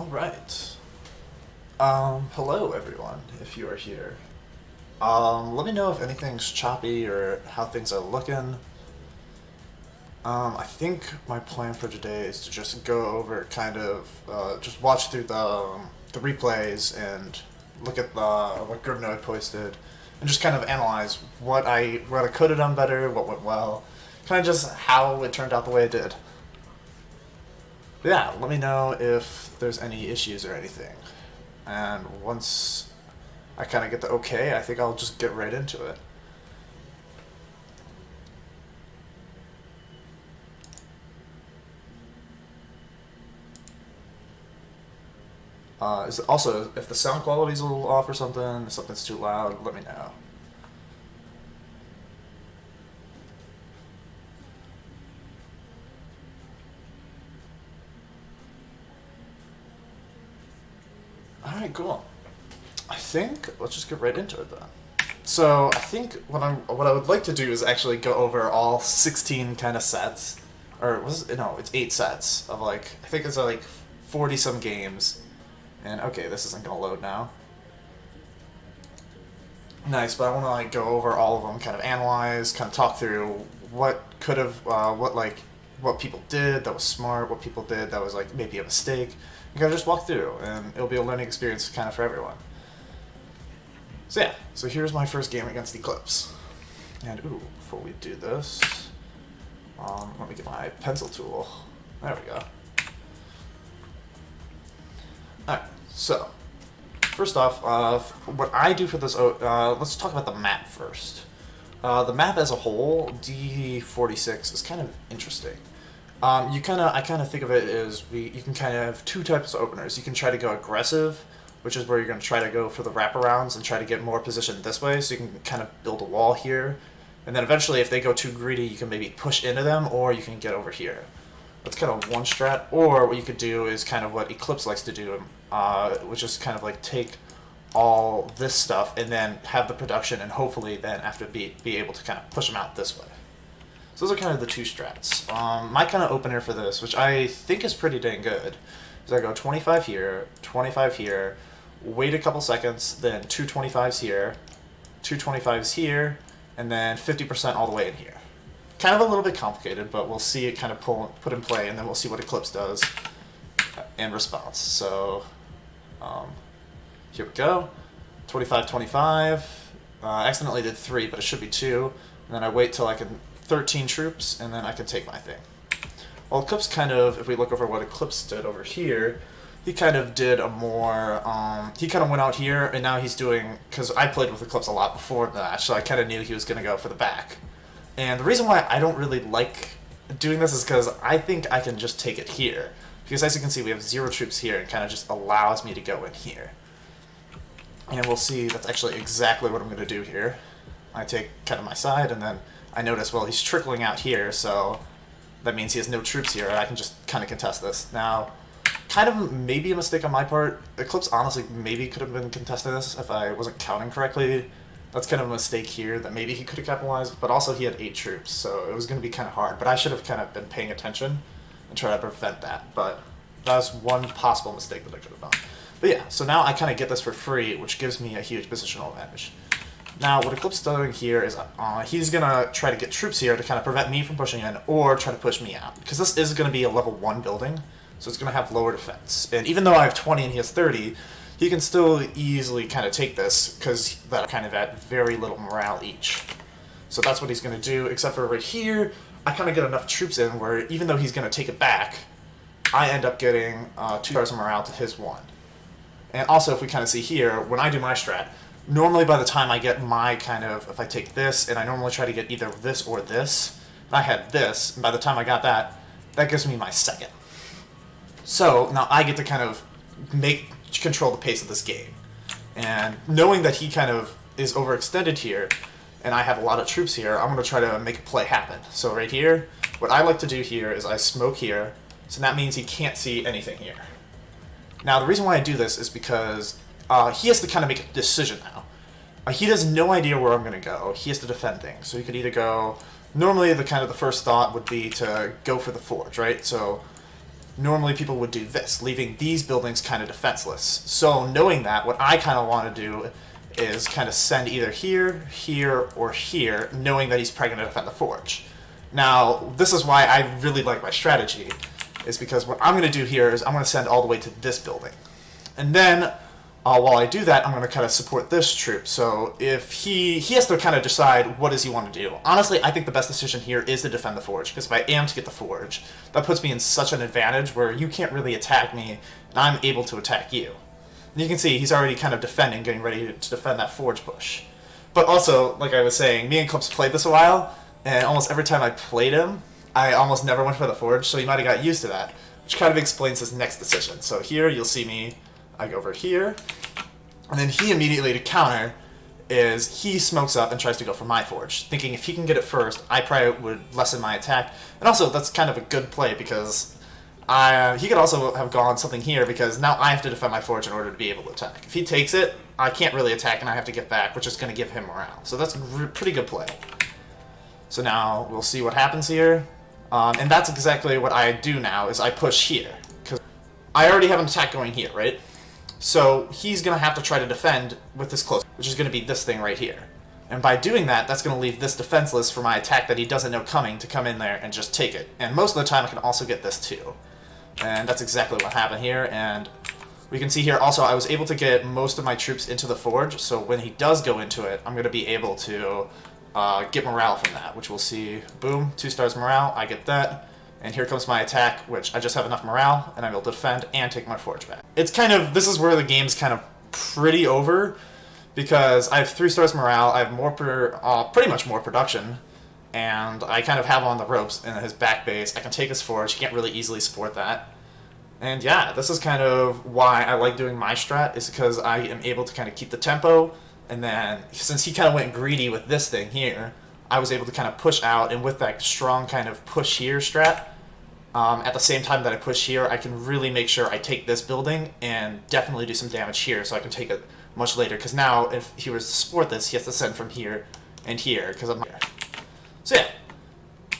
All right. Hello everyone, if you are here. Let me know if anything's choppy or how things are looking. I think my plan for today is to just go over just watch through the replays and look at what Gribnoid posted, and just kind of analyze what I could have done better, what went well, kind of just how it turned out the way it did. But yeah, let me know if there's any issues or anything. And once I kind of get the okay, I think I'll just get right into it. Also, if the sound quality's a little off or something, if something's too loud, let me know. Alright, cool. I think let's just get right into it then. So I think what I would like to do is actually go over all 16 kind of sets, or was it, no, it's 8 sets of I think it's 40 some games, and okay, this isn't gonna load now. Nice, but I want to go over all of them, kind of analyze, kind of talk through what could have, what people did that was smart, what people did that was maybe a mistake. You kind of just walk through, and it'll be a learning experience kind of for everyone. So yeah, so here's my first game against Eclipse. And ooh, before we do this, let me get my pencil tool. There we go. Alright, so first off, what I do for this, let's talk about the map first. The map as a whole, D46, is kind of interesting. I kind of think of it as you can kind of have two types of openers. You can try to go aggressive, which is where you're going to try to go for the wraparounds and try to get more position this way, so you can kind of build a wall here. And then eventually, if they go too greedy, you can maybe push into them, or you can get over here. That's kind of one strat. Or what you could do is kind of what Eclipse likes to do, which is kind of take all this stuff and then have the production, and hopefully then after be able to kind of push them out this way. So those are kind of the two strats. My kind of opener for this, which I think is pretty dang good, is I go 25 here, wait a couple seconds, then two 25s here, two 25s here, and then 50% all the way in here. Kind of a little bit complicated, but we'll see it kind of put in play, and then we'll see what Eclipse does in response. So here we go. 25, 25. Accidentally did 3, but it should be 2. And then I wait till I can 13 troops, and then I can take my thing. Well, Eclipse kind of, if we look over what Eclipse did over here, he kind of did a more, he kind of went out here, and now he's doing, because I played with Eclipse a lot before the match, so I kind of knew he was going to go for the back. And the reason why I don't really like doing this is because I think I can just take it here. Because as you can see, we have 0 troops here, and kind of just allows me to go in here. And we'll see that's actually exactly what I'm going to do here. I take kind of my side, and then I notice, well, he's trickling out here, so that means he has no troops here, and I can just kind of contest this. Now, kind of maybe a mistake on my part. Eclipse honestly maybe could have been contesting this if I wasn't counting correctly. That's kind of a mistake here that maybe he could have capitalized, but also he had 8 troops, so it was going to be kind of hard. But I should have kind of been paying attention and try to prevent that, but that was one possible mistake that I could have done. But yeah, so now I kind of get this for free, which gives me a huge positional advantage. Now, what Eclipse is doing here is he's going to try to get troops here to kind of prevent me from pushing in or try to push me out. Because this is going to be a level 1 building, so it's going to have lower defense. And even though I have 20 and he has 30, he can still easily kind of take this because that kind of at very little morale each. So that's what he's going to do, except for right here, I kind of get enough troops in where even though he's going to take it back, I end up getting 2 stars of morale to his 1. And also, if we kind of see here, when I do my strat, normally by the time I get my kind of, if I take this, and I normally try to get either this or this, and I had this, and by the time I got that, that gives me my second. So, now I get to kind of control the pace of this game. And knowing that he kind of is overextended here, and I have a lot of troops here, I'm going to try to make a play happen. So right here, what I like to do here is I smoke here, so that means he can't see anything here. Now, the reason why I do this is because he has to kind of make a decision now. He has no idea where I'm going to go. He has to defend things. So he could either go... Normally, the first thought would be to go for the forge, right? So normally people would do this, leaving these buildings kind of defenseless. So knowing that, what I kind of want to do is kind of send either here, here, or here, knowing that he's probably going to defend the forge. Now, this is why I really like my strategy, is because what I'm going to do here is I'm going to send all the way to this building. And then, while I do that, I'm going to kind of support this troop. So if he has to kind of decide what does he want to do. Honestly, I think the best decision here is to defend the forge, because if I am to get the forge, that puts me in such an advantage where you can't really attack me, and I'm able to attack you. And you can see he's already kind of defending, getting ready to defend that forge push. But also, like I was saying, me and Clips played this a while, and almost every time I played him, I almost never went for the forge, so he might have got used to that, which kind of explains his next decision. So here, you'll see me, I go over here, and then he immediately, to counter, is he smokes up and tries to go for my forge, thinking if he can get it first, I probably would lessen my attack. And also, that's kind of a good play, because he could also have gone something here, because now I have to defend my forge in order to be able to attack. If he takes it, I can't really attack, and I have to get back, which is going to give him morale. So that's a pretty good play. So now we'll see what happens here. And that's exactly what I do now, is I push here. Because I already have an attack going here, right? So he's going to have to try to defend with this close, which is going to be this thing right here. And by doing that, that's going to leave this defenseless for my attack that he doesn't know coming to come in there and just take it. And most of the time I can also get this too. And that's exactly what happened here. And we can see here also I was able to get most of my troops into the forge. So when he does go into it, I'm going to be able to get morale from that, which we'll see. Boom, 2 stars morale, I get that. And here comes my attack, which I just have enough morale, and I'm able to defend and take my forge back. It's kind of, this is where the game's kind of pretty over, because I have 3 stars morale, I have more pretty much more production, and I kind of have on the ropes in his back base. I can take his forge, he can't really easily support that. And yeah, this is kind of why I like doing my strat, is because I am able to kind of keep the tempo. And then, since he kind of went greedy with this thing here, I was able to kind of push out, and with that strong kind of push here strat, at the same time that I push here, I can really make sure I take this building and definitely do some damage here, so I can take it much later. Because now, if he was to support this, he has to send from here and here, because I'm here. So yeah,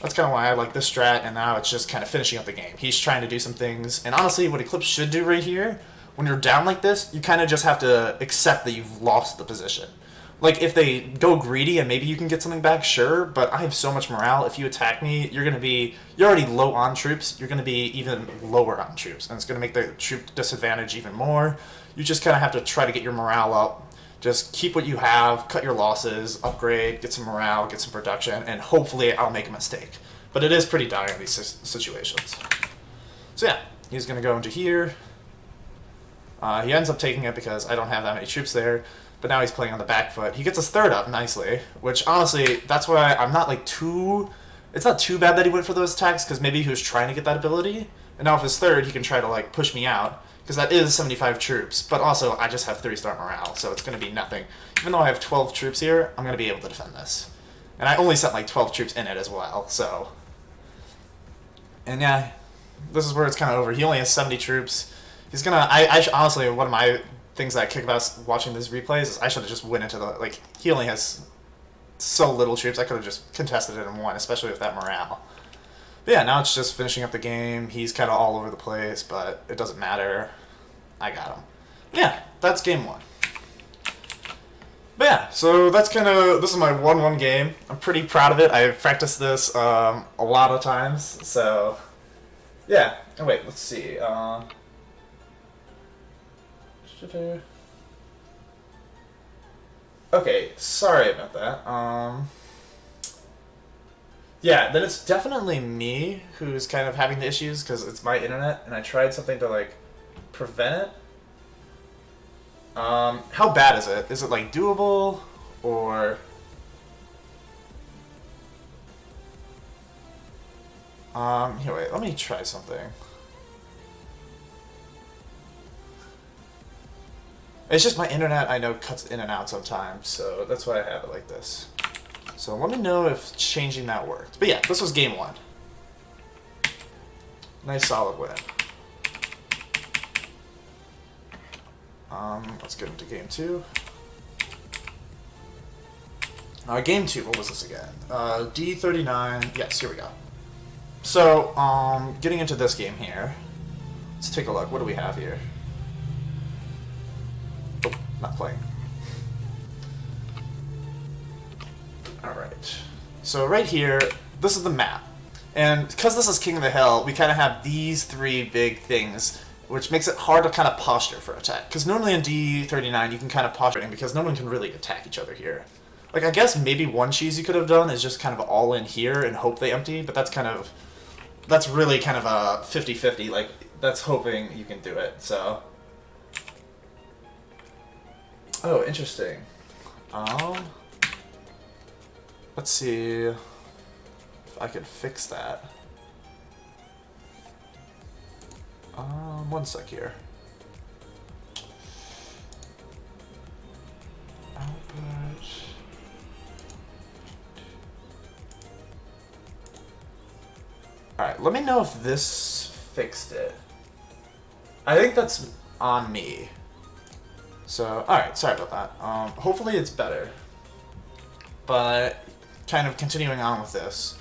that's kind of why I like this strat, and now it's just kind of finishing up the game. He's trying to do some things, and honestly, what Eclipse should do right here, when you're down like this, you kind of just have to accept that you've lost the position. Like, if they go greedy and maybe you can get something back, sure, but I have so much morale. If you attack me, you're already low on troops, you're going to be even lower on troops, and it's going to make the troop disadvantage even more. You just kind of have to try to get your morale up. Just keep what you have, cut your losses, upgrade, get some morale, get some production, and hopefully I'll make a mistake. But it is pretty dire in these situations. So yeah, he's going to go into here. He ends up taking it because I don't have that many troops there, but now he's playing on the back foot. He gets his third up nicely, which honestly, that's why I'm not like it's not too bad that he went for those attacks, because maybe he was trying to get that ability, and now with his third, he can try to like push me out, because that is 75 troops, but also I just have 3-star morale, so it's going to be nothing. Even though I have 12 troops here, I'm going to be able to defend this. And I only sent like 12 troops in it as well, so. And yeah, this is where it's kind of over. He only has 70 troops. He's gonna. Honestly, one of my things that I kick about watching these replays is I should have just went into the, like, he only has so little troops. I could have just contested it and won, especially with that morale. But yeah, now it's just finishing up the game. He's kind of all over the place, but it doesn't matter. I got him. Yeah, that's game 1. But yeah, so that's kind of, this is my 1-1 game. I'm pretty proud of it. I've practiced this a lot of times, so yeah. Oh wait, let's see. Okay, sorry about that. Yeah, then it's definitely me who's kind of having the issues, because it's my internet, and I tried something to, like, prevent it. How bad is it? Is it, like, doable, or... Here, wait, let me try something. It's just my internet, I know, cuts in and out sometimes, so that's why I have it like this. So let me know if changing that worked. But yeah, this was game 1. Nice solid win. Let's get into game 2. Game 2, what was this again? D39, yes, here we go. So, getting into this game here. Let's take a look. What do we have here? Oh, not playing. Alright. So right here, this is the map. And because this is King of the Hill, we kind of have these three big things, which makes it hard to kind of posture for attack. Because normally in D39, you can kind of posture because no one can really attack each other here. Like, I guess maybe one cheese you could have done is just kind of all in here and hope they empty, but that's really kind of a 50-50, like, that's hoping you can do it, so. Oh, interesting. Let's see if I could fix that. One sec here. Output. Alright, let me know if this fixed it. I think that's on me. So, alright, sorry about that. Hopefully it's better. But, kind of continuing on with this.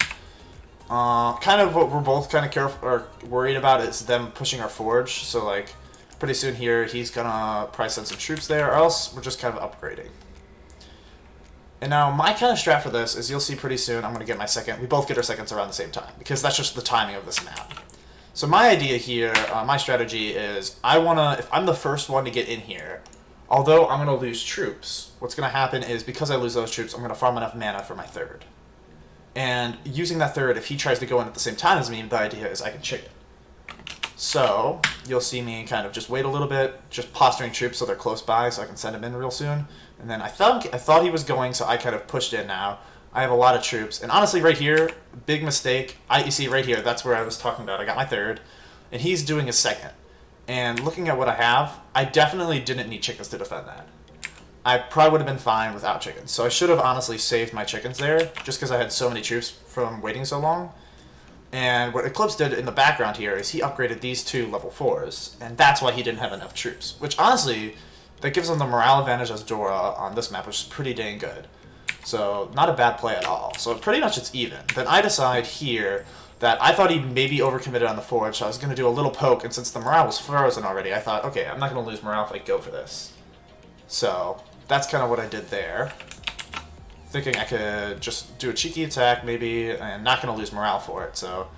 Kind of what we're both kind of careful or worried about is them pushing our forge. So, like, pretty soon here, he's gonna probably send some troops there, or else we're just kind of upgrading. And now, my kind of strat for this is you'll see pretty soon I'm going to get my second. We both get our seconds around the same time, because that's just the timing of this map. So my idea here, my strategy is, if I'm the first one to get in here, although I'm going to lose troops, what's going to happen is, because I lose those troops, I'm going to farm enough mana for my third. And using that third, if he tries to go in at the same time as me, the idea is I can chicken. So, you'll see me kind of just wait a little bit, just posturing troops so they're close by so I can send him in real soon. And then I thought he was going, so I kind of pushed in now. I have a lot of troops. And honestly, right here, big mistake. You see right here, that's where I was talking about. I got my third, and he's doing his second. And looking at what I have, I definitely didn't need chickens to defend that. I probably would have been fine without chickens. So I should have honestly saved my chickens there, just because I had so many troops from waiting so long. And what Eclipse did in the background here is he upgraded these two level 4s, and that's why he didn't have enough troops. Which, honestly, that gives him the morale advantage as Dora on this map, which is pretty dang good. So, not a bad play at all. So, pretty much it's even. Then I decide here that I thought he maybe overcommitted on the forge, so I was going to do a little poke, and since the morale was frozen already, I thought, okay, I'm not going to lose morale if I go for this. So, that's kind of what I did there. Thinking I could just do a cheeky attack, maybe, and not going to lose morale for it. So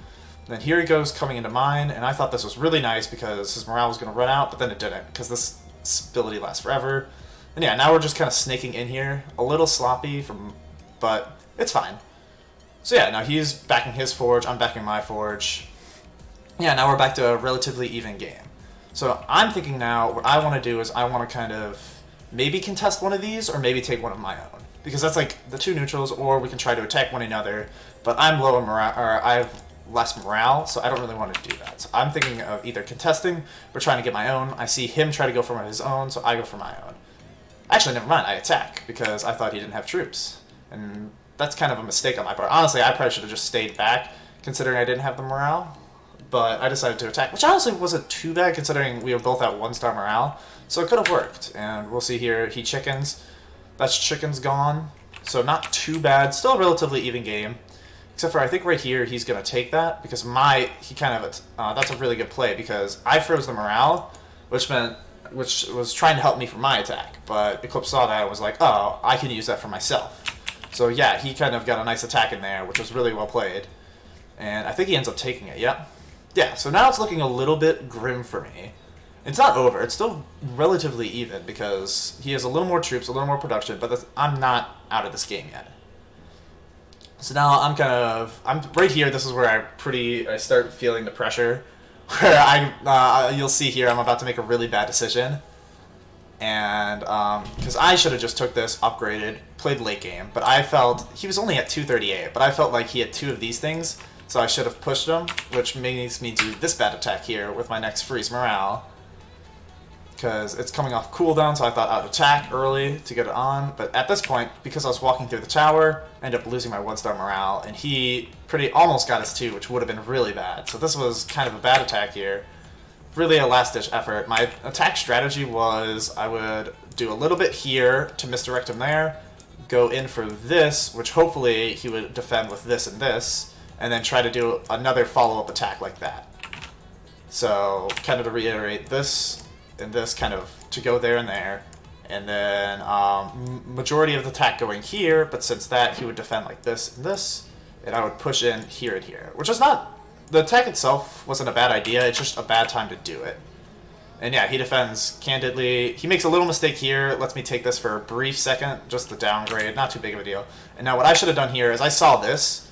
then here he goes coming into mine, and I thought this was really nice because his morale was going to run out, but then it didn't, because this ability lasts forever. And yeah, now we're just kind of snaking in here. A little sloppy, but it's fine. So yeah, now he's backing his forge, I'm backing my forge. Yeah, now we're back to a relatively even game. So I'm thinking now, what I want to do is I want to kind of maybe contest one of these, or maybe take one of my own. Because that's like the two neutrals, or we can try to attack one another. But I'm low in morale, or I have less morale, so I don't really want to do that. So I'm thinking of either contesting or trying to get my own. I see him try to go for his own, so I go for my own. Actually, never mind, I attack, because I thought he didn't have troops. And that's kind of a mistake on my part. Honestly, I probably should have just stayed back, considering I didn't have the morale. But I decided to attack, which honestly wasn't too bad, considering we were both at 1-star morale. So it could have worked. And we'll see here, he chickens. That's chickens gone, so not too bad. Still a relatively even game, except for I think right here he's gonna take that because that's a really good play because I froze the morale, which was trying to help me for my attack. But Eclipse saw that and was like, oh, I can use that for myself. So yeah, he kind of got a nice attack in there, which was really well played, and I think he ends up taking it. Yep. Yeah. So now it's looking a little bit grim for me. It's not over. It's still relatively even because he has a little more troops, a little more production, but I'm not out of this game yet. So now I'm right here. This is where I start feeling the pressure. Where you'll see here, I'm about to make a really bad decision, and because I should have just took this, upgraded, played late game, but I felt he was only at 238, but I felt like he had two of these things, so I should have pushed him, which makes me do this bad attack here with my next freeze morale. Because it's coming off cooldown, so I thought I'd attack early to get it on. But at this point, because I was walking through the tower, I ended up losing my 1-star morale, and he almost got his 2, which would have been really bad. So this was kind of a bad attack here. Really a last-ditch effort. My attack strategy was I would do a little bit here to misdirect him there, go in for this, which hopefully he would defend with this, and then try to do another follow-up attack like that. So, kind of to reiterate, this and this kind of to go there and there. And then majority of the attack going here, but since that, he would defend like this and this. And I would push in here and here. Which is not... The attack itself wasn't a bad idea, it's just a bad time to do it. And yeah, he defends candidly. He makes a little mistake here, lets me take this for a brief second, just the downgrade, not too big of a deal. And now what I should have done here is I saw this,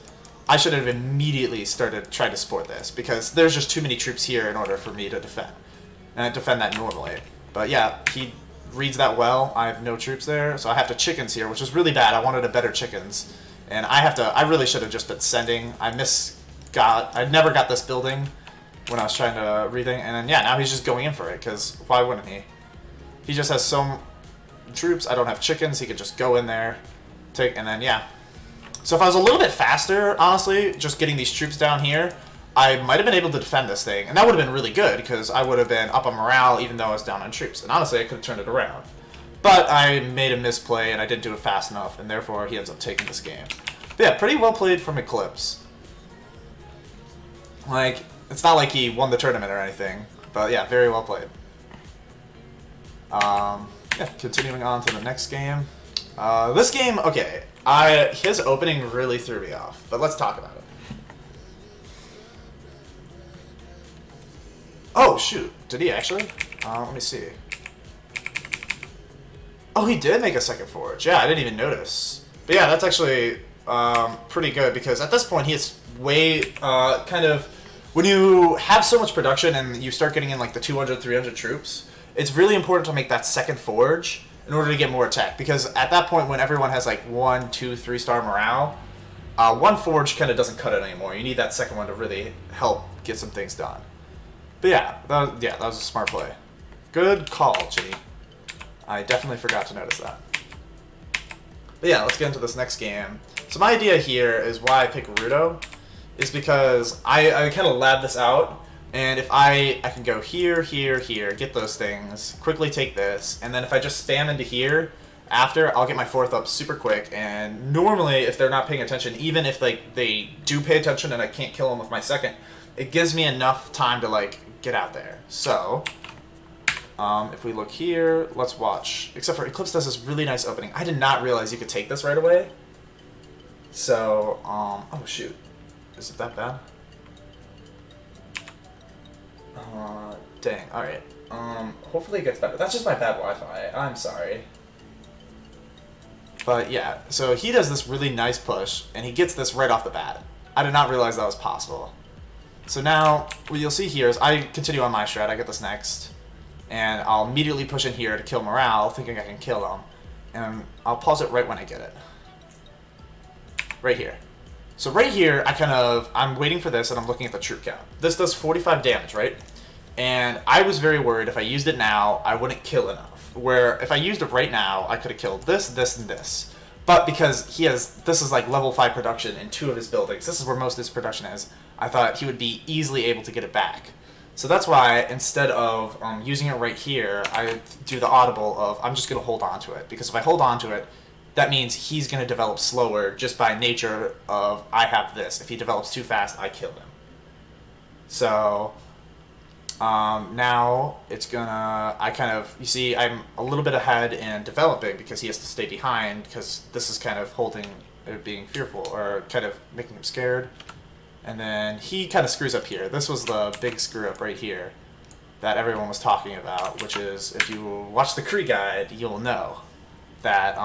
I should have immediately started trying to support this, because there's just too many troops here in order for me to defend. And I defend that normally. But yeah, he reads that well. I have no troops there, so I have to chickens here, which is really bad. I wanted a better chickens. And I really should have just been sending. I never got this building when I was trying to rethink, and then yeah, now he's just going in for it, because why wouldn't he? He just has some troops, I don't have chickens, he could just go in there, take, and then yeah. So if I was a little bit faster, honestly, just getting these troops down here, I might have been able to defend this thing, and that would have been really good, because I would have been up on morale even though I was down on troops, and honestly I could have turned it around. But I made a misplay, and I didn't do it fast enough, and therefore he ends up taking this game. But yeah, pretty well played from Eclipse. Like, it's not like he won the tournament or anything, but yeah, very well played. Yeah, continuing on to the next game. This game, okay, his opening really threw me off, but let's talk about it. Oh, shoot, did he actually? Let me see. Oh, he did make a second forge. Yeah, I didn't even notice. But yeah, that's actually pretty good, because at this point he is way kind of... When you have so much production and you start getting in like the 200, 300 troops, it's really important to make that second forge in order to get more attack. Because at that point when everyone has like 1, 2, 3-star morale, one forge kind of doesn't cut it anymore. You need that second one to really help get some things done. But yeah, that was a smart play. Good call, Ginny. I definitely forgot to notice that. But yeah, let's get into this next game. So my idea here is why I pick Rudo, is because I kind of lab this out, and if I can go here, here, here, get those things, quickly take this, and then if I just spam into here, after, I'll get my fourth up super quick, and normally if they're not paying attention, even if they do pay attention and I can't kill them with my second, it gives me enough time to like get out there. So, if we look here, let's watch. Except for Eclipse does this really nice opening. I did not realize you could take this right away. So, oh shoot. Is it that bad? Dang, alright. Hopefully it gets better. That's just my bad Wi-Fi. I'm sorry. But yeah, so he does this really nice push, and he gets this right off the bat. I did not realize that was possible. So now, what you'll see here is I continue on my strat, I get this next, and I'll immediately push in here to kill morale, thinking I can kill him. And I'll pause it right when I get it. Right here. So right here, I'm waiting for this, and I'm looking at the troop count. This does 45 damage, right? And I was very worried if I used it now, I wouldn't kill enough. Where if I used it right now, I could have killed this, this, and this. But because this is like level 5 production in 2 of his buildings, this is where most of his production is, I thought he would be easily able to get it back. So that's why, instead of using it right here, I do the audible of, I'm just going to hold on to it. Because if I hold on to it, that means he's going to develop slower just by nature of, I have this. If he develops too fast, I kill him. So, now it's gonna, you see, I'm a little bit ahead in developing because he has to stay behind, because this is kind of being fearful, or kind of making him scared. And then he kind of screws up here. This was the big screw up right here that everyone was talking about, which is, if you watch the Kree guide, you'll know that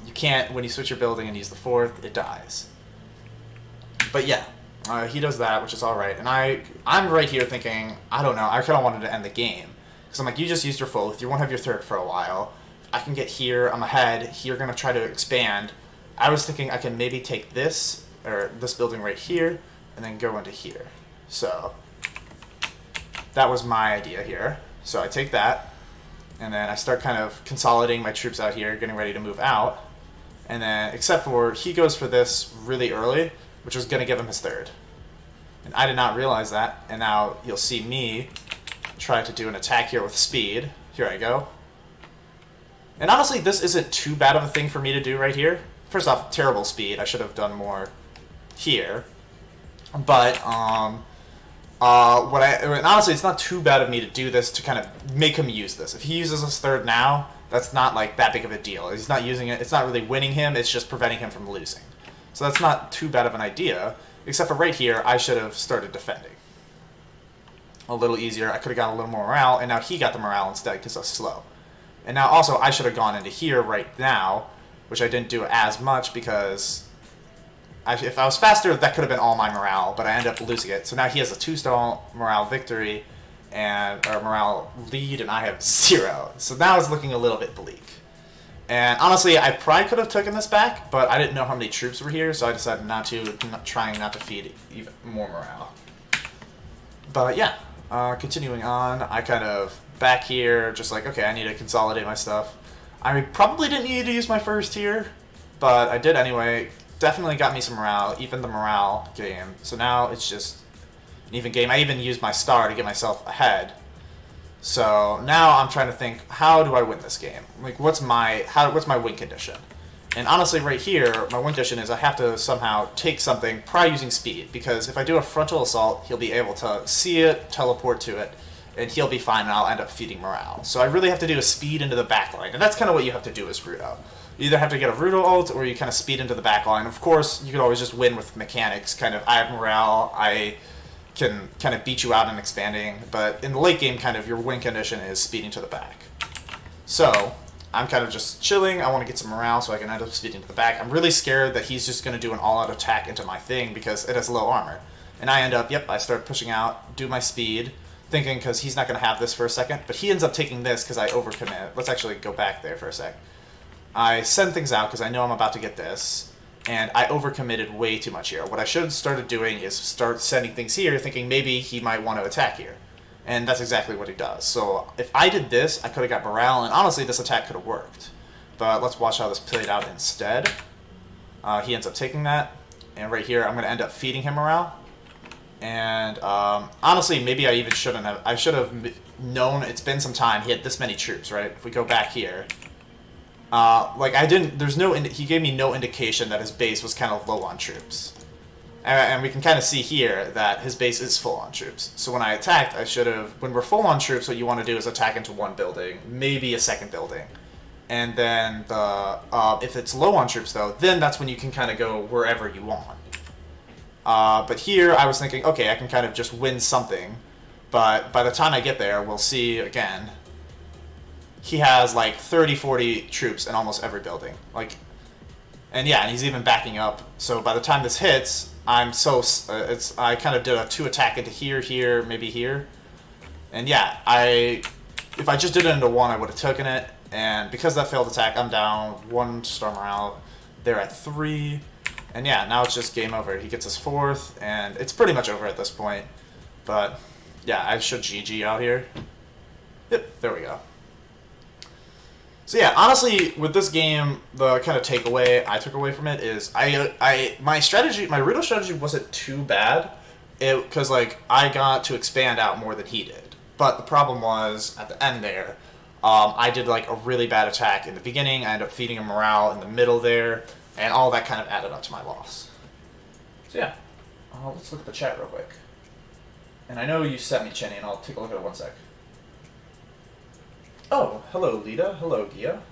you can't, when you switch your building and use the fourth, it dies. But yeah, he does that, which is alright. And I'm right here thinking, I don't know, I kind of wanted to end the game. Because I'm like, you just used your fourth, you won't have your third for a while. I can get here, I'm ahead, you're going to try to expand. I was thinking I can maybe take this, or this building right here, and then go into here. So, that was my idea here. So I take that. And then I start kind of consolidating my troops out here, getting ready to move out. And then, except for, he goes for this really early, which was going to give him his third. And I did not realize that. And now you'll see me try to do an attack here with speed. Here I go. And honestly, this isn't too bad of a thing for me to do right here. First off, terrible speed. I should have done more here. But, And honestly, it's not too bad of me to do this to kind of make him use this. If he uses his third now, that's not like that big of a deal. He's not using it. It's not really winning him. It's just preventing him from losing. So that's not too bad of an idea. Except for right here, I should have started defending. A little easier. I could have got a little more morale, and now he got the morale instead because I was slow. And now also, I should have gone into here right now, which I didn't do as much because if I was faster, that could have been all my morale, but I ended up losing it. So now he has a 2-star morale victory, or morale lead, and I have 0. So now it's looking a little bit bleak. And honestly, I probably could have taken this back, but I didn't know how many troops were here, so I decided trying not to feed even more morale. But yeah, continuing on, I kind of back here, just like, okay, I need to consolidate my stuff. I probably didn't need to use my first here, but I did anyway. Definitely got me some morale, even the morale game. So now it's just an even game. I even used my star to get myself ahead. So now I'm trying to think, how do I win this game? Like, what's my win condition? And honestly, right here, my win condition is I have to somehow take something, probably using speed, because if I do a frontal assault, he'll be able to see it, teleport to it, and he'll be fine, and I'll end up feeding morale. So I really have to do a speed into the backline, and that's kind of what you have to do as Rudo. You either have to get a Rudo ult, or you kind of speed into the backline. Of course, you can always just win with mechanics, kind of, I have morale, I can kind of beat you out in expanding, but in the late game, kind of, your win condition is speeding to the back. So, I'm kind of just chilling, I want to get some morale so I can end up speeding to the back. I'm really scared that he's just going to do an all-out attack into my thing because it has low armor. And I end up, I start pushing out, do my speed, thinking because he's not going to have this for a second, but he ends up taking this because I overcommit. Let's actually go back there for a sec. I send things out because I know I'm about to get this, and I overcommitted way too much here. What I should have started doing is start sending things here, thinking maybe he might want to attack here. And that's exactly what he does. So if I did this, I could have got morale, and honestly, this attack could have worked. But let's watch how this played out instead. He ends up taking that, and right here, I'm going to end up feeding him morale. And honestly, maybe I even shouldn't have. I should have known. It's been some time. He had this many troops, right? If we go back here, like I didn't. There's no. He gave me no indication that his base was kind of low on troops, and we can kind of see here that his base is full on troops. So when I attacked, I should have. When we're full on troops, what you want to do is attack into one building, maybe a second building, and then if it's low on troops though, then that's when you can kind of go wherever you want. But here, I was thinking, okay, I can kind of just win something. But by the time I get there, we'll see, again, he has like 30, 40 troops in almost every building. And he's even backing up. So by the time this hits, I kind of did a 2 attack into here, maybe here. And if I just did it into 1, I would have taken it. And because that failed attack, I'm down 1 star morale. They're at 3. And now it's just game over. He gets his 4th, and it's pretty much over at this point. But, I should GG out here. Yep, there we go. So honestly, with this game, the kind of takeaway I took away from it is my Rudo strategy wasn't too bad, because I got to expand out more than he did. But the problem was at the end there, I did a really bad attack in the beginning. I ended up feeding him morale in the middle there. And all that kind of added up to my loss. So let's look at the chat real quick. And I know you sent me Chinny, and I'll take a look at it 1 sec. Oh, hello Lita. Hello Gia.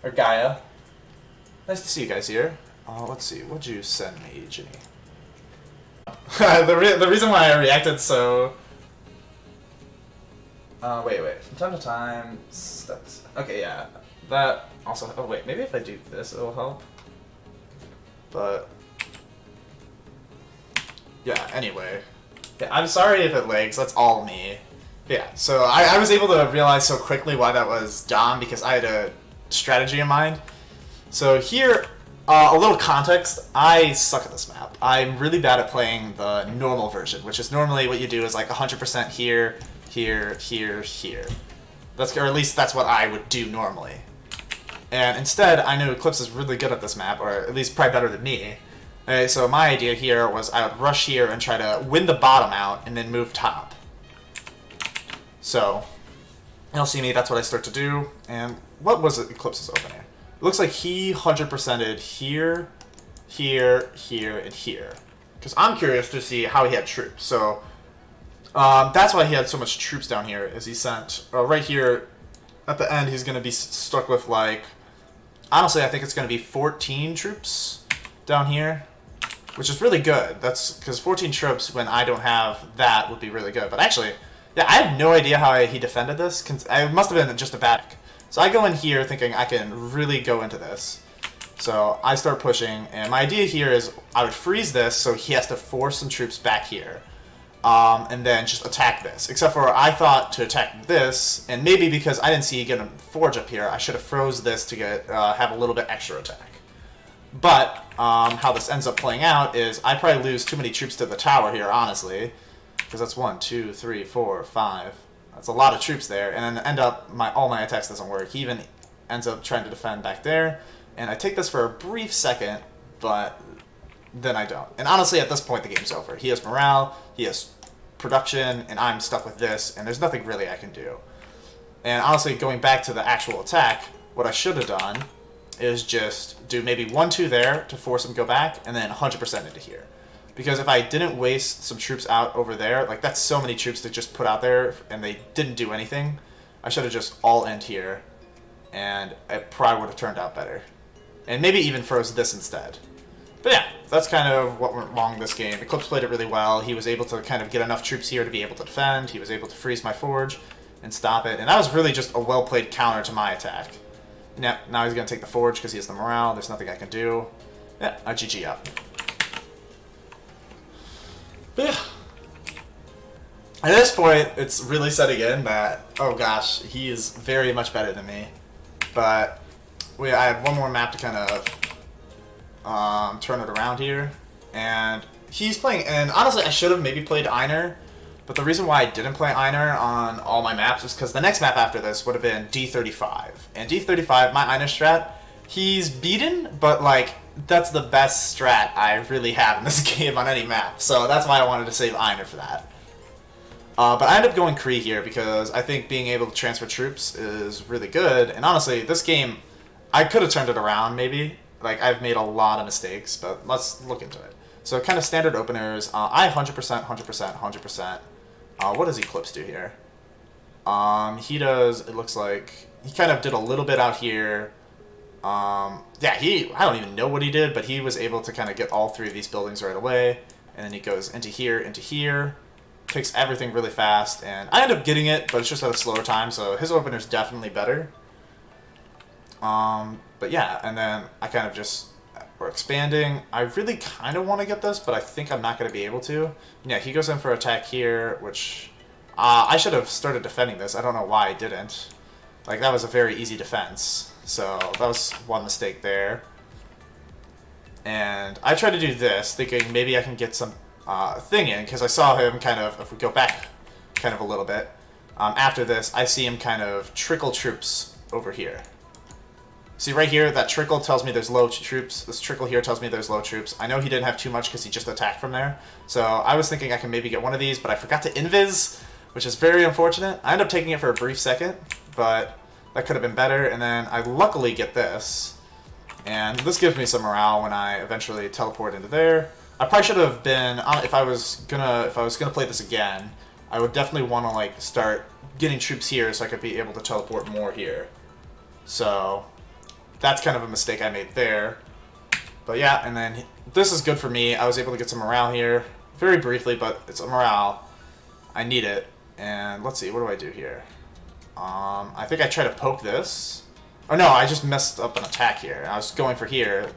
Or Gaia. Nice to see you guys here. Let's see, what'd you send me, Ginny? the reason why I reacted so... wait. From time to time... Okay, that also... Oh wait, maybe if I do this it'll help. But... anyway. I'm sorry if it lags, that's all me. So I was able to realize so quickly why that was dumb, because I had a strategy in mind. So here, a little context, I suck at this map. I'm really bad at playing the normal version, which is normally what you do is 100% here, here, here. Or at least that's what I would do normally. And instead, I knew Eclipse is really good at this map, or at least probably better than me. So my idea here was I would rush here and try to win the bottom out, and then move top. So, you'll see me, that's what I start to do. And what was it Eclipse's opening? It looks like he 100%ed here, here, here, and here. Because I'm curious to see how he had troops. So, That's why he had so much troops down here, is he sent... right here, at the end, he's going to be stuck with, like... Honestly, I think it's going to be 14 troops down here, which is really good. That's because 14 troops, when I don't have that, would be really good. But actually, yeah, I have no idea how he defended this. It must have been just a bad... So I go in here thinking I can really go into this. So I start pushing, and my idea here is I would freeze this so he has to force some troops back here. And then just attack this. Except for I thought to attack this, and maybe because I didn't see you get a forge up here, I should have froze this to get have a little bit extra attack. But how this ends up playing out is I probably lose too many troops to the tower here, honestly, because that's 1, 2, 3, 4, 5. That's a lot of troops there, and then end up all my attacks doesn't work. He even ends up trying to defend back there, and I take this for a brief second, but then I don't. And honestly, at this point, the game's over. He has morale, he has production, and I'm stuck with this, and there's nothing really I can do. And honestly, going back to the actual attack, what I should have done is just do maybe 1, 2 there to force him to go back, and then 100% into here. Because if I didn't waste some troops out over there, like that's so many troops to just put out there, and they didn't do anything, I should have just all end here, and it probably would have turned out better. And maybe even froze this instead. But yeah, that's kind of what went wrong this game. Eclipse played it really well. He was able to kind of get enough troops here to be able to defend. He was able to freeze my forge and stop it. And that was really just a well-played counter to my attack. Yeah, now he's going to take the forge because he has the morale. There's nothing I can do. Yeah, I GG up. But yeah. At this point, it's really setting in that, oh gosh, he is very much better than me. But I have one more map to kind of turn it around here, and he's playing, and honestly I should have maybe played Einar, but the reason why I didn't play Einar on all my maps is because the next map after this would have been D35, and D35, my Einar strat, he's beaten, but like that's the best strat I really have in this game on any map, so that's why I wanted to save Einar for that. But I ended up going Kree here because I think being able to transfer troops is really good, and honestly this game I could have turned it around maybe. Like, I've made a lot of mistakes, but let's look into it. So, kind of standard openers. I 100%, 100%, 100%. What does Eclipse do here? He does, it looks like, he kind of did a little bit out here. Yeah, I don't even know what he did, but he was able to kind of get all 3 of these buildings right away. And then he goes into here, takes everything really fast. And I end up getting it, but it's just at a slower time, so his opener's definitely better. But yeah, and then I kind of just, we're expanding. I really kind of want to get this, but I think I'm not going to be able to. Yeah, he goes in for attack here, which I should have started defending this. I don't know why I didn't. Like, that was a very easy defense. So that was one mistake there. And I tried to do this, thinking maybe I can get some thing in, because I saw him kind of, if we go back kind of a little bit, after this, I see him kind of trickle troops over here. See right here, that trickle tells me there's low troops. This trickle here tells me there's low troops. I know he didn't have too much because he just attacked from there. So I was thinking I can maybe get one of these, but I forgot to invis, which is very unfortunate. I ended up taking it for a brief second, but that could have been better. And then I luckily get this. And this gives me some morale when I eventually teleport into there. I probably should have been, if I was gonna play this again, I would definitely want to like start getting troops here so I could be able to teleport more here. So that's kind of a mistake I made there. But yeah, and then this is good for me. I was able to get some morale here. Very briefly, but it's a morale. I need it. And let's see, what do I do here? I think I try to poke this. Oh no, I just messed up an attack here. I was going for here.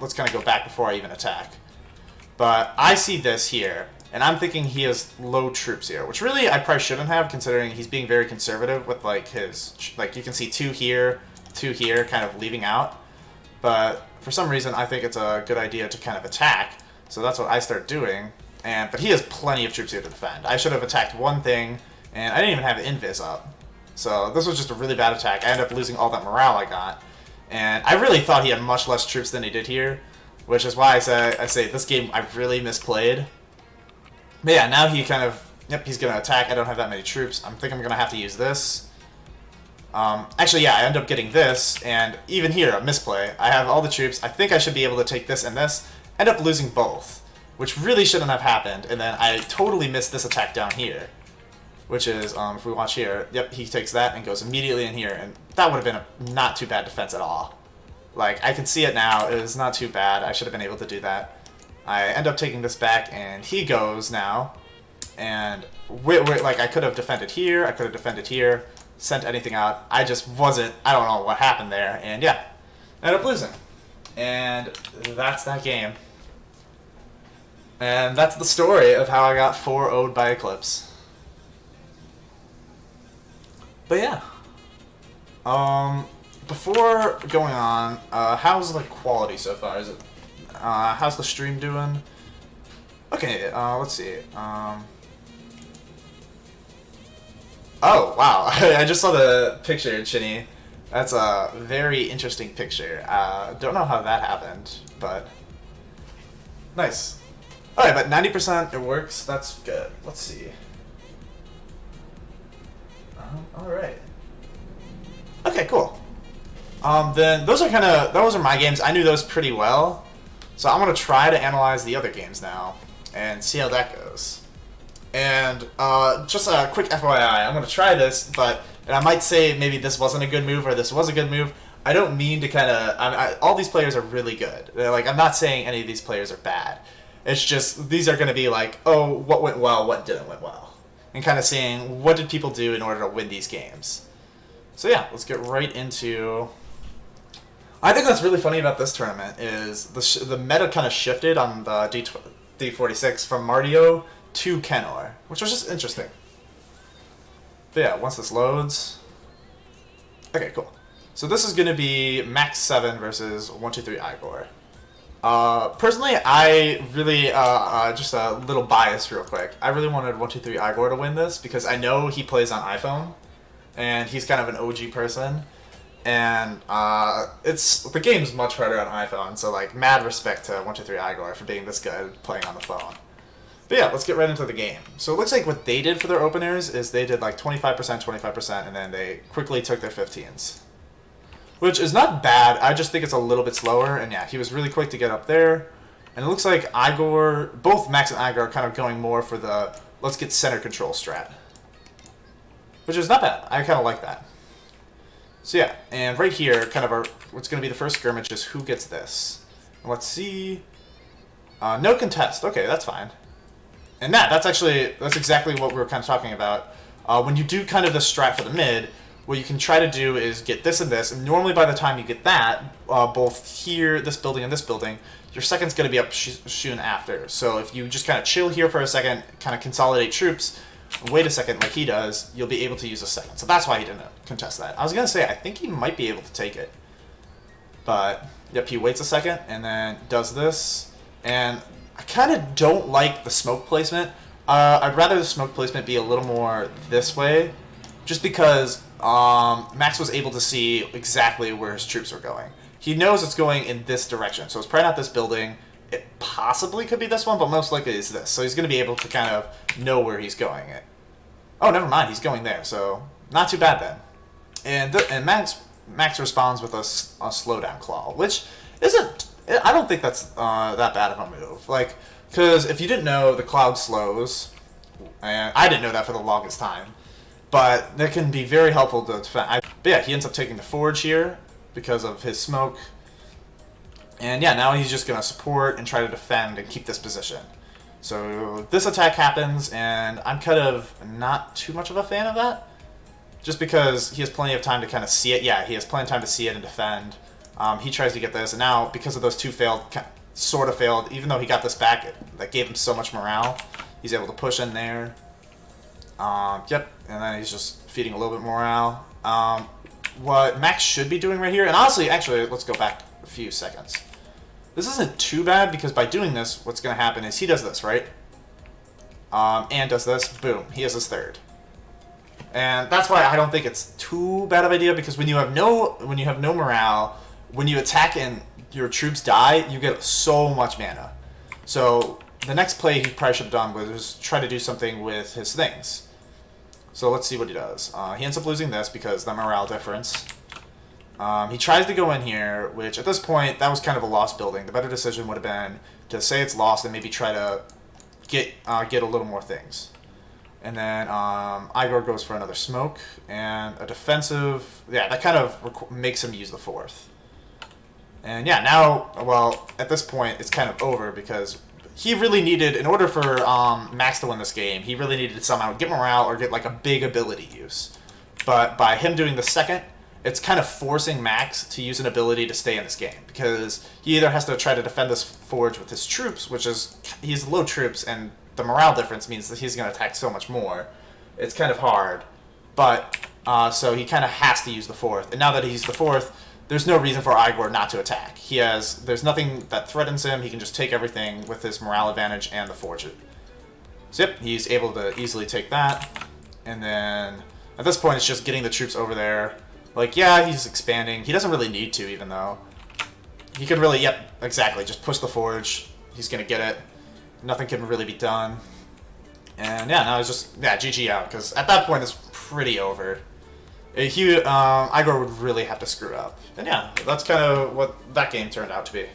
Let's kind of go back before I even attack. But I see this here, and I'm thinking he has low troops here, which really I probably shouldn't have, considering he's being very conservative with like his, like you can see 2 here, 2 here, kind of leaving out. But for some reason, I think it's a good idea to kind of attack. So that's what I start doing. But he has plenty of troops here to defend. I should have attacked one thing, and I didn't even have invis up. So this was just a really bad attack. I ended up losing all that morale I got. And I really thought he had much less troops than he did here, which is why I say this game I really misplayed. But yeah, now he kind of, yep, he's going to attack. I don't have that many troops. I think I'm going to have to use this. Actually, yeah, I end up getting this, and even here, a misplay. I have all the troops. I think I should be able to take this and this. End up losing both. which really shouldn't have happened. And then I totally missed this attack down here, which is, if we watch here, yep, he takes that and goes immediately in here, and that would have been a not too bad defense at all. Like, I can see it now, it was not too bad, I should have been able to do that. I end up taking this back, and he goes now, and like, I could have defended here, I could have defended here, sent anything out, I just wasn't, I don't know what happened there, and yeah, ended up losing. And that's that game. And that's the story of how I got 4-0'd by Eclipse. But yeah. Before going on, how's the quality so far? Is it how's the stream doing? Okay, let's see. Oh, wow. I just saw the picture, Chinny. That's a very interesting picture. Don't know how that happened, but nice. Alright, but 90% it works. That's good. Let's see. Alright. Okay, cool. Then those are my games. I knew those pretty well. So I'm going to try to analyze the other games now and see how that goes. And just a quick FYI, I'm going to try this, and I might say maybe this wasn't a good move or this was a good move. I don't mean to kind of... all these players are really good. Like, I'm not saying any of these players are bad. It's just, these are going to be like, oh, what went well, what didn't went well. And kind of saying, what did people do in order to win these games? So yeah, let's get right into... I think that's really funny about this tournament is the meta kind of shifted on the D46 from Mardio to Kenor, which was just interesting. But yeah, once this loads... Okay, cool. So this is going to be Max 7 versus 123 Igor. Personally, I really, just a little bias real quick. I really wanted 123 Igor to win this because I know he plays on iPhone, and he's kind of an OG person. And the game's much harder on iPhone, so like mad respect to 123 Igor for being this good playing on the phone. But yeah, let's get right into the game. So it looks like what they did for their openers is they did like 25%, 25%, and then they quickly took their 15s. Which is not bad, I just think it's a little bit slower, and yeah, he was really quick to get up there. And it looks like Igor, both Max and Igor are kind of going more for the let's get center control strat. Which is not bad, I kind of like that. So yeah, and right here, kind of what's going to be the first skirmish is who gets this. And let's see. No contest, okay, that's fine. And that's exactly what we were kind of talking about. When you do kind of the strat for the mid, what you can try to do is get this and this, and normally by the time you get that, both here, this building, and this building, your second's going to be up soon after. So if you just kind of chill here for a second, kind of consolidate troops, wait a second like he does, you'll be able to use a second. So that's why he didn't contest that. I was going to say, I think he might be able to take it. But, yep, he waits a second, and then does this, and I kind of don't like the smoke placement. I'd rather the smoke placement be a little more this way, just because Max was able to see exactly where his troops were going. He knows it's going in this direction, so it's probably not this building. It possibly could be this one, but most likely it's this. So he's going to be able to kind of know where he's going. Oh, never mind, he's going there, so not too bad then. And Max responds with a slowdown claw, which isn't... I don't think that's that bad of a move. Like, because if you didn't know, the cloud slows, and I didn't know that for the longest time. But that can be very helpful to defend. But yeah, he ends up taking the forge here because of his smoke. And yeah, now he's just going to support and try to defend and keep this position. So this attack happens, and I'm kind of not too much of a fan of that. Just because he has plenty of time to kind of see it. Yeah, he has plenty of time to see it and defend. He tries to get this, and now because of those two sort of failed, even though he got this back, that gave him so much morale. He's able to push in there. Yep, and then he's just feeding a little bit morale. What Max should be doing right here, and honestly, actually, let's go back a few seconds. This isn't too bad, because by doing this, what's going to happen is he does this, right? And does this, boom, he has his third. And that's why I don't think it's too bad of an idea, because when you have no morale, when you attack and your troops die, you get so much mana. So the next play he probably should have done was try to do something with his things. So let's see what he does. He ends up losing this because the morale difference. He tries to go in here, which at this point, that was kind of a lost building. The better decision would have been to say it's lost and maybe try to get a little more things. And then Igor goes for another smoke and a defensive. Yeah, that kind of makes him use the fourth. And yeah, now, well, at this point, it's kind of over because he really needed, in order for Max to win this game, he really needed to somehow get morale or get like a big ability use. But by him doing the second, it's kind of forcing Max to use an ability to stay in this game because he either has to try to defend this forge with his troops, which is he's low troops, and the morale difference means that he's going to attack so much more. It's kind of hard, but so he kind of has to use the fourth. And now that he's the fourth, there's no reason for Igor not to attack. There's nothing that threatens him. He can just take everything with his morale advantage and the forge. So yep, he's able to easily take that, and then at this point, it's just getting the troops over there. Like, yeah, he's expanding. He doesn't really need to, even though. He could really, yep, exactly. Just push the forge. He's going to get it. Nothing can really be done. And yeah, now it's just, yeah, GG out. Because at that point, it's pretty over. Igor would really have to screw up. And yeah, that's kind of what that game turned out to be.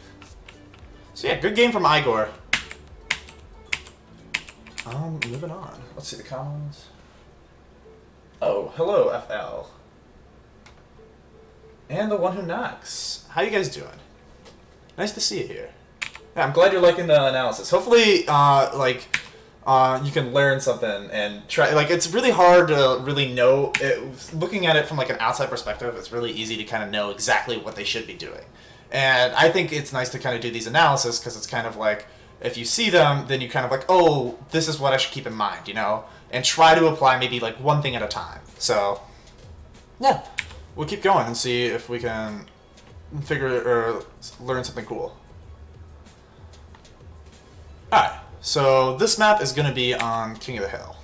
So yeah, good game from Igor. Moving on. Let's see the comments. Oh, hello, FL. And the one who knocks. How you guys doing? Nice to see you here. Yeah, I'm glad you're liking the analysis. Hopefully, you can learn something and try. Like, it's really hard to really know. Looking at it from like an outside perspective, it's really easy to kind of know exactly what they should be doing. And I think it's nice to kind of do these analysis because it's kind of like if you see them, then you kind of like, oh, this is what I should keep in mind, you know, and try to apply maybe like one thing at a time. So, yeah. We'll keep going and see if we can figure or learn something cool. Alright, so this map is going to be on King of the Hill.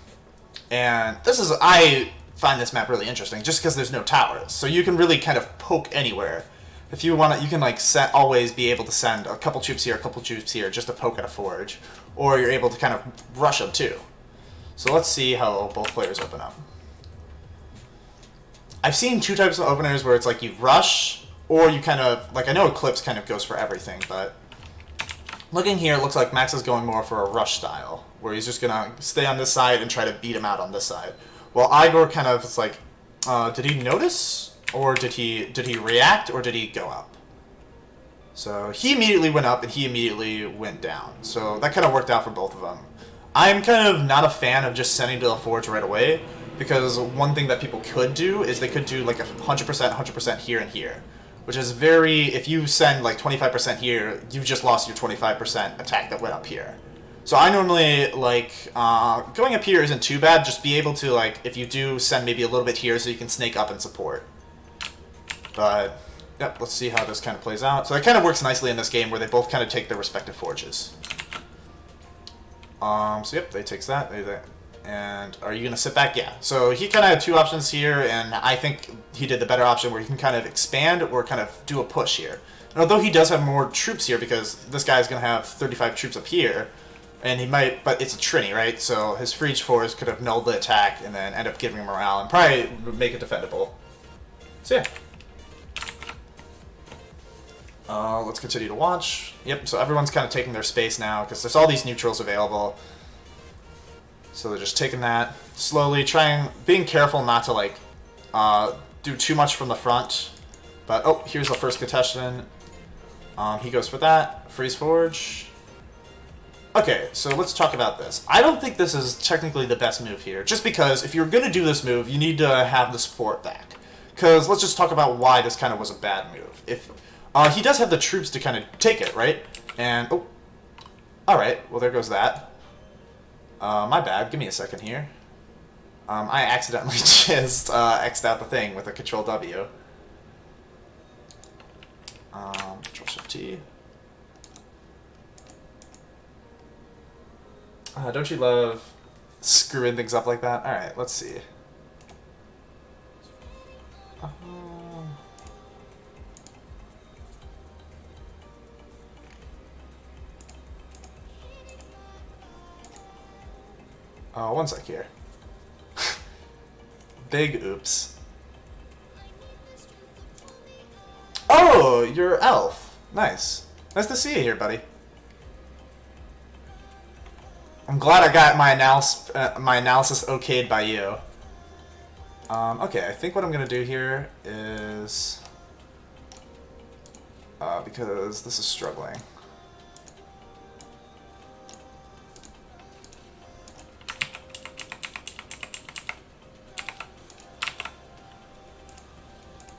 And I find this map really interesting just because there's no towers. So you can really kind of poke anywhere. If you want to, you can like always be able to send a couple troops here, a couple troops here just to poke at a forge. Or you're able to kind of rush them too. So let's see how both players open up. I've seen two types of openers where it's like you rush, or you kind of, like I know Eclipse kind of goes for everything, but looking here, it looks like Max is going more for a rush style, where he's just going to stay on this side and try to beat him out on this side. While Igor kind of is like, did he notice, or did he react, or did he go up? So he immediately went up, and he immediately went down. So that kind of worked out for both of them. I'm kind of not a fan of just sending to the forge right away, because one thing that people could do is they could do like 100% here and here, which is if you send like 25% here, you've just lost your 25% attack that went up here. So I normally like, going up here isn't too bad, just be able to like, if you do send maybe a little bit here so you can snake up and support. But, yep, let's see how this kind of plays out. So it kind of works nicely in this game where they both kind of take their respective forges. So yep, they takes that. And are you going to sit back? Yeah. So he kind of had two options here, and I think he did the better option where he can kind of expand or kind of do a push here. And although he does have more troops here, because this guy's going to have 35 troops up here, and he might, but it's a Trinity, right? So his Frege Force could have nulled the attack and then end up giving him morale and probably make it defendable. So yeah. Let's continue to watch. Yep, so everyone's kind of taking their space now because there's all these neutrals available. So they're just taking that slowly, being careful not to like do too much from the front. But oh, here's the first contestant. He goes for that. Freeze Forge. Okay, so let's talk about this. I don't think this is technically the best move here, just because if you're going to do this move, you need to have the support back. Because let's just talk about why this kind of was a bad move. If he does have the troops to kind of take it, right? And, oh, alright, well there goes that. My bad, give me a second here. I accidentally just X'd out the thing with a Control W. Control Shift T. Don't you love screwing things up like that? Alright, let's see. One sec here. Big oops. Oh, you're Elf. Nice. Nice to see you here, buddy. I'm glad I got my analysis okayed by you. Okay, I think what I'm gonna do here is because this is struggling.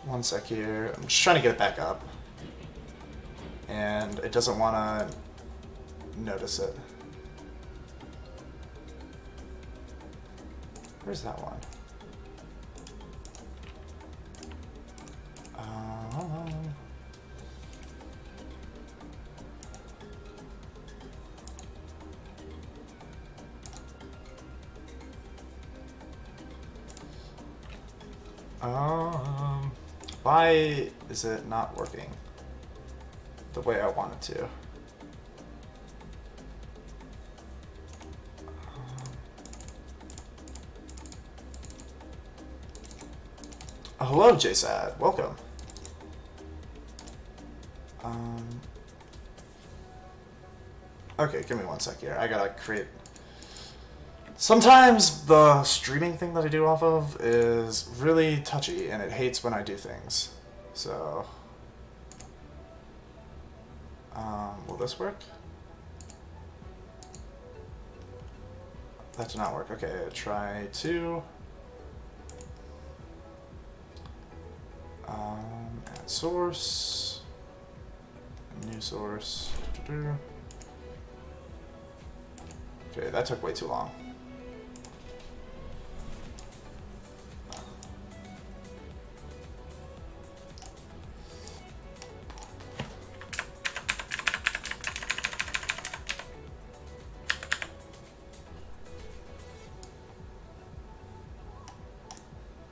One sec here. I'm just trying to get it back up. And it doesn't want to notice it. Where's that one? Why is it not working the way I want it to? Hello, JSAD. Welcome. Okay, give me one sec here. I gotta create... Sometimes the streaming thing that I do off of is really touchy, and it hates when I do things. So... will this work? That did not work. Okay, try to... add source, new source. Okay, that took way too long.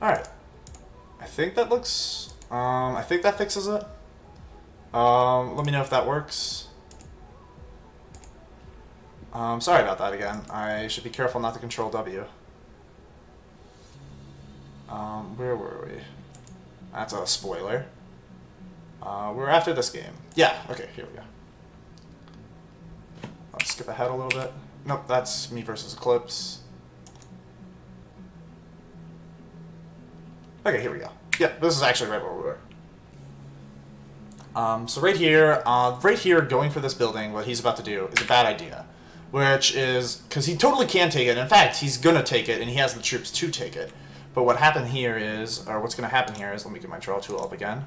Alright. I think that looks... I think that fixes it. Let me know if that works. Sorry about that again. I should be careful not to control W. Where were we? That's a spoiler. We're after this game. Yeah, okay, here we go. Let's skip ahead a little bit. Nope, that's me versus Eclipse. Okay, here we go. Yep, this is actually right where we were. So right here, going for this building, what he's about to do is a bad idea. Which is, because he totally can take it. In fact, he's gonna take it, and he has the troops to take it. But what happened here is, or what's gonna happen here is, let me get my draw tool up again.